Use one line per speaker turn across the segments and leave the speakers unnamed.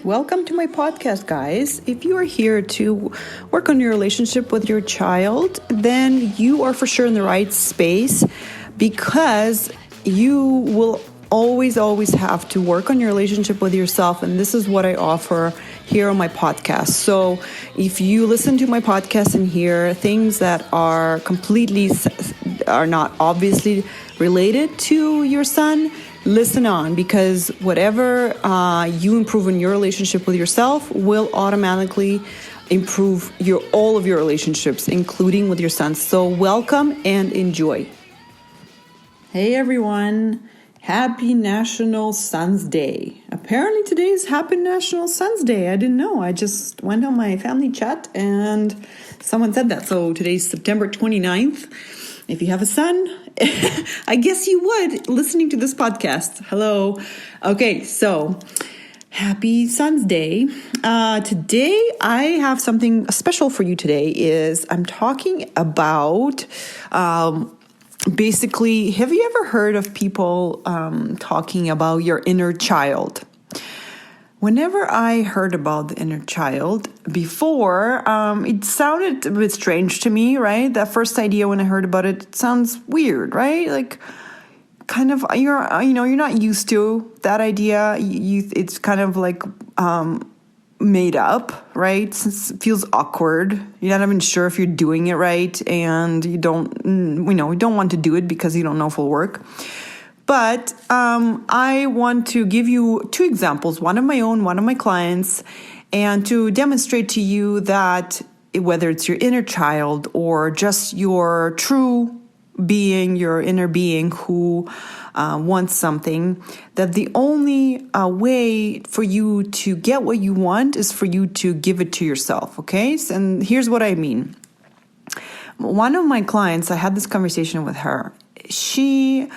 Welcome to my podcast, guys. If you are here to work on your relationship with your child, then you are for sure in the right space because you will always have to work on your relationship with yourself. And this is what I offer here on my podcast. So if you listen to my podcast and hear things that are not obviously related to your son, listen on, because whatever you improve in your relationship with yourself will automatically improve all of your relationships, including with your son. So welcome and enjoy. Hey everyone, happy National Sons Day. Apparently today is Happy National Sons Day. I didn't know. I just went on my family chat and someone said that. So today's September 29th. If you have a son, I guess you would, listening to this podcast. Hello. Okay, so happy Sons Day. Today, I have something special for you today. I'm talking about, basically, have you ever heard of people talking about your inner child? Whenever I heard about the inner child before, it sounded a bit strange to me, right? That first idea when I heard about it sounds weird, right? Like, kind of, you're not used to that idea. It's kind of like made up, right? It feels awkward. You're not even sure if you're doing it right, and you don't want to do it because you don't know if it'll work. But I want to give you two examples, one of my own, one of my clients, and to demonstrate to you that whether it's your inner child or just your true being, your inner being who wants something, that the only way for you to get what you want is for you to give it to yourself, okay? And here's what I mean. One of my clients, I had this conversation with her. She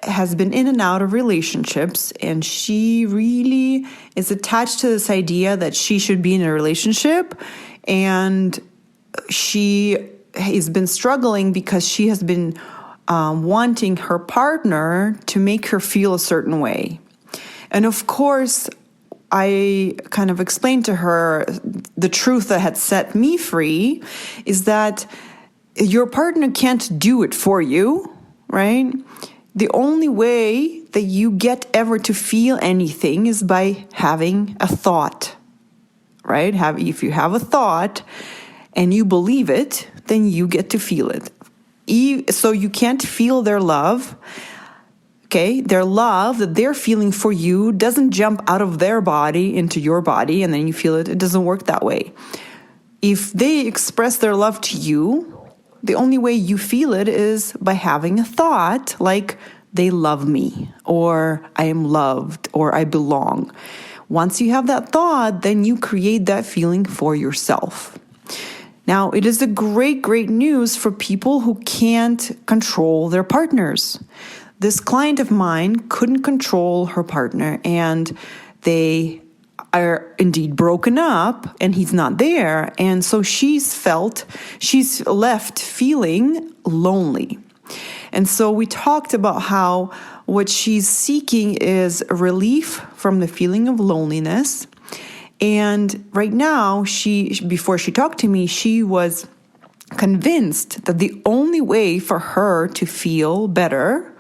has been in and out of relationships, and she really is attached to this idea that she should be in a relationship, and she has been struggling because she has been wanting her partner to make her feel a certain way. And of course, I kind of explained to her the truth that had set me free is that your partner can't do it for you, right? The only way that you get ever to feel anything is by having a thought, right? If you have a thought and you believe it, then you get to feel it. So you can't feel their love, okay? Their love that they're feeling for you doesn't jump out of their body into your body and then you feel it. It doesn't work that way. If they express their love to you, the only way you feel it is by having a thought like they love me, or I am loved, or I belong. Once you have that thought, then you create that feeling for yourself. Now, it is a great news for people who can't control their partners. This client of mine couldn't control her partner, and they are indeed broken up and he's not there. And so she's left feeling lonely. And so we talked about how what she's seeking is relief from the feeling of loneliness. And right now, before she talked to me, she was convinced that the only way for her to feel better,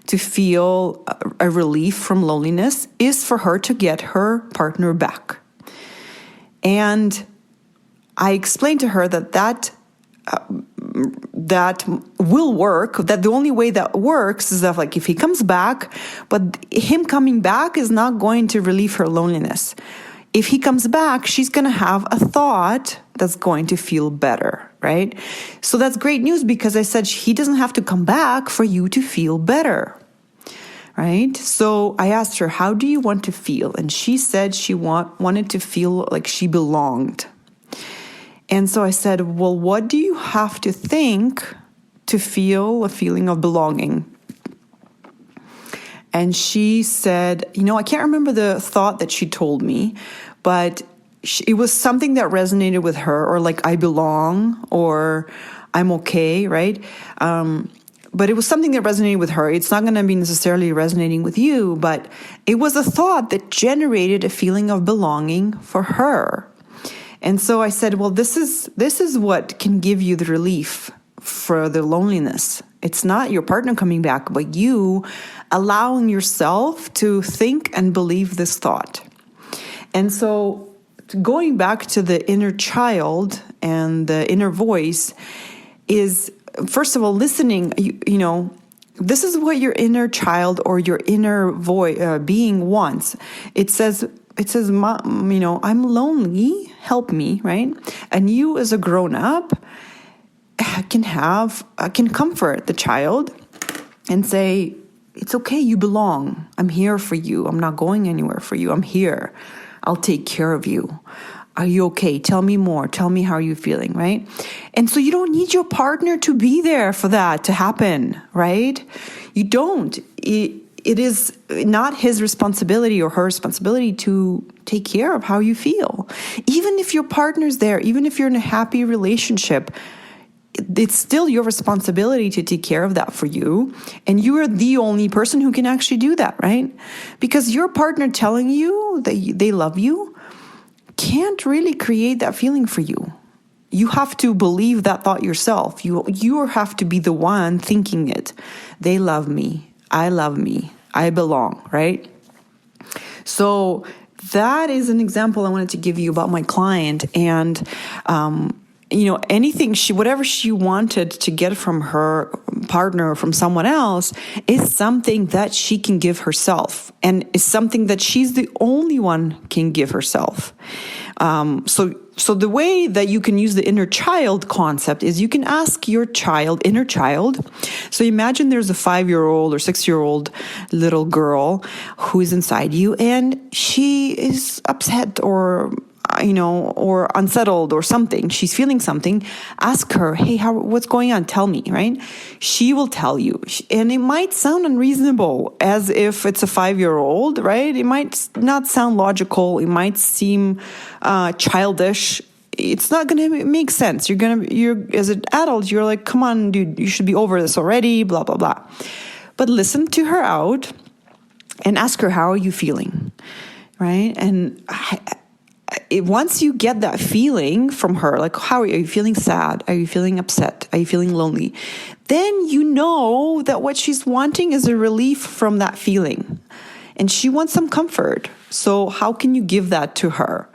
to feel a relief from loneliness, is for her to get her partner back. And I explained to her that will work, that the only way that works is that, like, if he comes back, but him coming back is not going to relieve her loneliness. If he comes back, she's going to have a thought that's going to feel better, right? So that's great news, because I said he doesn't have to come back for you to feel better, right? So I asked her, how do you want to feel? And she said she wanted to feel like she belonged. And so I said, well, what do you have to think to feel a feeling of belonging? And she said, I can't remember the thought that she told me, but it was something that resonated with her, or like I belong, or I'm okay, right? but it was something that resonated with her. It's not going to be necessarily resonating with you, but it was a thought that generated a feeling of belonging for her. And so I said, well, this is what can give you the relief for the loneliness. It's not your partner coming back, but you allowing yourself to think and believe this thought. And so going back to the inner child and the inner voice is, first of all, listening. You know, this is what your inner child or your inner being wants. It says, Mom, you know, I'm lonely, help me, right? And you as a grown-up can comfort the child and say, it's okay, you belong. I'm here for you. I'm not going anywhere for you. I'm here. I'll take care of you. Are you okay? Tell me more. Tell me how you're feeling, right? And so you don't need your partner to be there for that to happen, right? You don't. It is not his responsibility or her responsibility to take care of how you feel. Even if your partner's there, even if you're in a happy relationship, it's still your responsibility to take care of that for you. And you are the only person who can actually do that, right? Because your partner telling you that they love you can't really create that feeling for you. You have to believe that thought yourself. You have to be the one thinking it. They love me. I love me. I belong, right? So that is an example I wanted to give you about my client. And, you know, whatever she wanted to get from her partner or from someone else is something that she can give herself, and is something that she's the only one can give herself. So the way that you can use the inner child concept is you can ask your inner child. So imagine there's a 5-year-old or 6-year-old little girl who is inside you, and she is upset or unsettled or something. She's feeling something. Ask her, hey, what's going on? Tell me, right? She will tell you. And it might sound unreasonable as if it's a 5-year-old, right? It might not sound logical. It might seem childish. It's not going to make sense. You're as an adult, you're like, come on, dude, you should be over this already, blah, blah, blah. But listen to her out and ask her, how are you feeling? Right? And once you get that feeling from her, like, how are you feeling? Sad? Are you feeling upset? Are you feeling lonely? Then you know that what she's wanting is a relief from that feeling. And she wants some comfort. So how can you give that to her?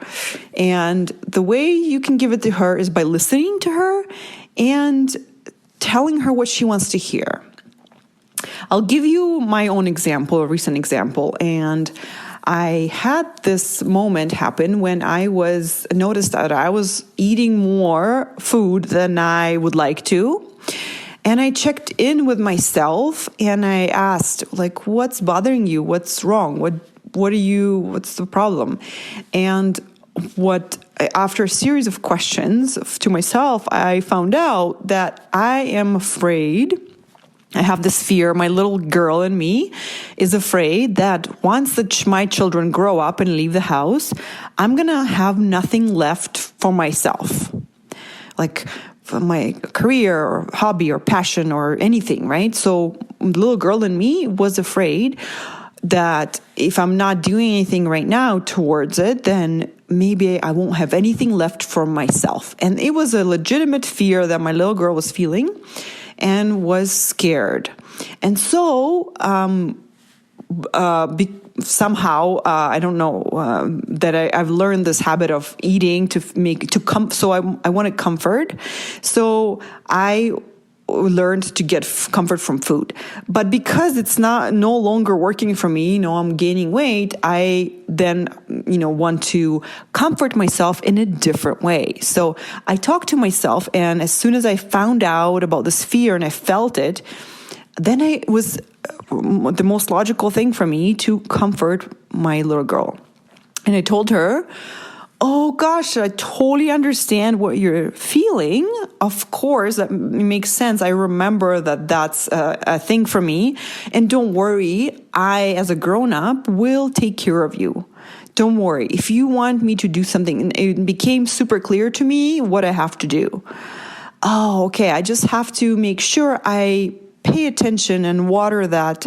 And the way you can give it to her is by listening to her and telling her what she wants to hear. I'll give you my own example, a recent example. And I had this moment happen when I noticed that I was eating more food than I would like to. And I checked in with myself and I asked, like, what's bothering you? What's wrong? What's the problem? And after a series of questions to myself, I found out that I am afraid. I have this fear. My little girl in me is afraid that once my children grow up and leave the house, I'm going to have nothing left for myself. Like for my career or hobby or passion or anything, right? So the little girl in me was afraid that if I'm not doing anything right now towards it, then maybe I won't have anything left for myself. And it was a legitimate fear that my little girl was feeling and was scared. And so somehow, I don't know, that I've learned this habit of eating so I wanted comfort. So I learned to get comfort from food. But because it's no longer working for me, I'm gaining weight, I then, want to comfort myself in a different way. So I talked to myself, and as soon as I found out about this fear and I felt it, then it was the most logical thing for me to comfort my little girl. And I told her, oh gosh, I totally understand what you're feeling. Of course, that makes sense. I remember that that's a thing for me. And don't worry, I, as a grown-up, will take care of you. Don't worry. If you want me to do something, and it became super clear to me what I have to do. Oh, okay. I just have to make sure I pay attention and water that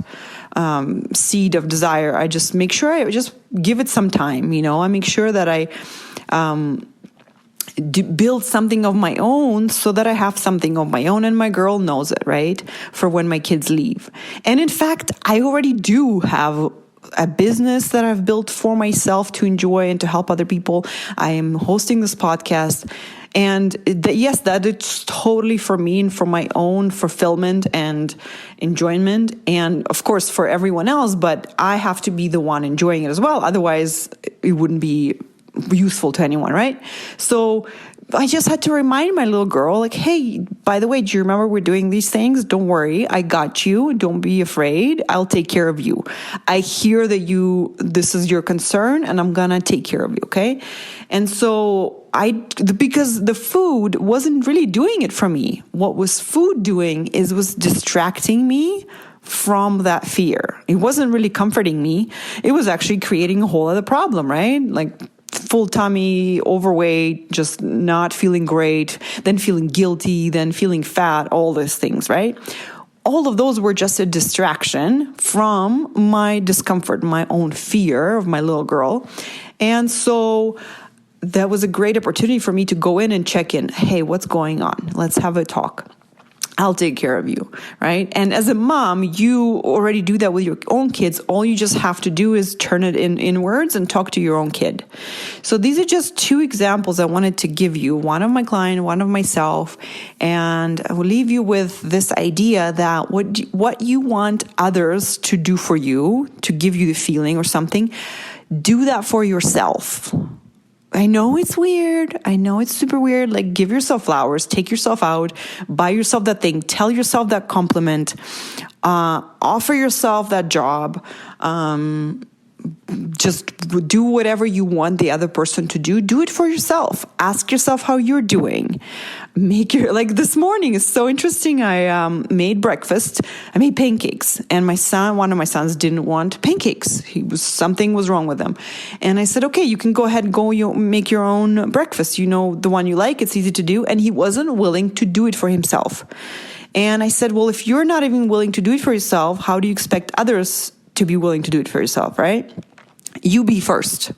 seed of desire. I just make sure I just give it some time. I make sure that I build something of my own so that I have something of my own, and my girl knows it, right? For when my kids leave. And in fact, I already do have a business that I've built for myself to enjoy and to help other people. I am hosting this podcast. And yes, that it's totally for me and for my own fulfillment and enjoyment. And of course, for everyone else, but I have to be the one enjoying it as well. Otherwise, it wouldn't be useful to anyone, right? So I just had to remind my little girl, like, hey, by the way, do you remember we're doing these things? Don't worry. I got you. Don't be afraid. I'll take care of you. I hear that this is your concern, and I'm going to take care of you. Okay. And so because the food wasn't really doing it for me. What was food doing was distracting me from that fear. It wasn't really comforting me. It was actually creating a whole other problem, right? Like full tummy, overweight, just not feeling great, then feeling guilty, then feeling fat, all those things, right? All of those were just a distraction from my discomfort, my own fear of my little girl. And so that was a great opportunity for me to go in and check in. Hey, what's going on? Let's have a talk. I'll take care of you, right? And as a mom, you already do that with your own kids. All you just have to do is turn it inwards and talk to your own kid. So these are just two examples I wanted to give you, one of my client, one of myself. And I will leave you with this idea that what you want others to do for you, to give you the feeling or something, do that for yourself. I know it's weird. I know it's super weird. Like, give yourself flowers, take yourself out, buy yourself that thing, tell yourself that compliment, offer yourself that job. Just do whatever you want the other person to do. Do it for yourself. Ask yourself how you're doing. Like this morning is so interesting. I made breakfast. I made pancakes, and one of my sons didn't want pancakes. Something was wrong with them. And I said, okay, you can go ahead and make your own breakfast. The one you like, it's easy to do. And he wasn't willing to do it for himself. And I said, well, if you're not even willing to do it for yourself, how do you expect others to be willing to do it for yourself, right? You be first.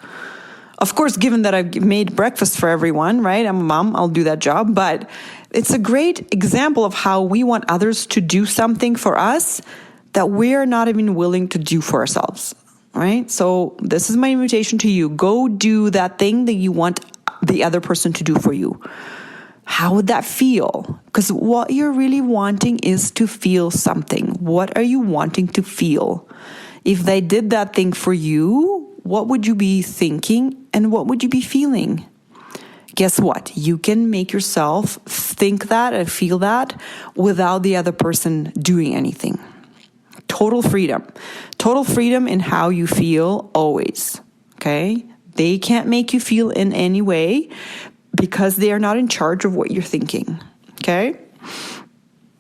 Of course, given that I've made breakfast for everyone, right? I'm a mom, I'll do that job. But it's a great example of how we want others to do something for us that we're not even willing to do for ourselves, right? So this is my invitation to you. Go do that thing that you want the other person to do for you. How would that feel? Because what you're really wanting is to feel something. What are you wanting to feel? If they did that thing for you, what would you be thinking and what would you be feeling? Guess what? You can make yourself think that and feel that without the other person doing anything. Total freedom. Total freedom in how you feel always. Okay? They can't make you feel in any way because they are not in charge of what you're thinking. Okay?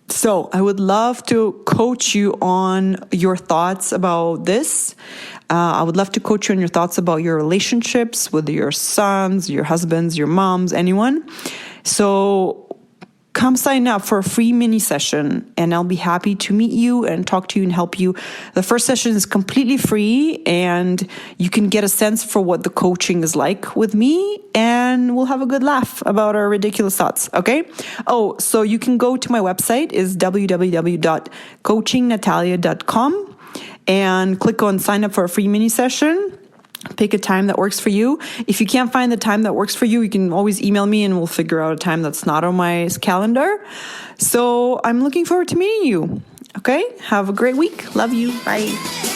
So I would love to coach you on your thoughts about this. I would love to coach you on your thoughts about your relationships with your sons, your husbands, your moms, anyone. So come sign up for a free mini session and I'll be happy to meet you and talk to you and help you. The first session is completely free and you can get a sense for what the coaching is like with me and we'll have a good laugh about our ridiculous thoughts. Okay. Oh, so you can go to my website is www.coachingnatalia.com and click on sign up for a free mini session. Pick a time that works for you. If you can't find the time that works for you, you can always email me and we'll figure out a time that's not on my calendar. So I'm looking forward to meeting you. Okay? Have a great week. Love you. Bye.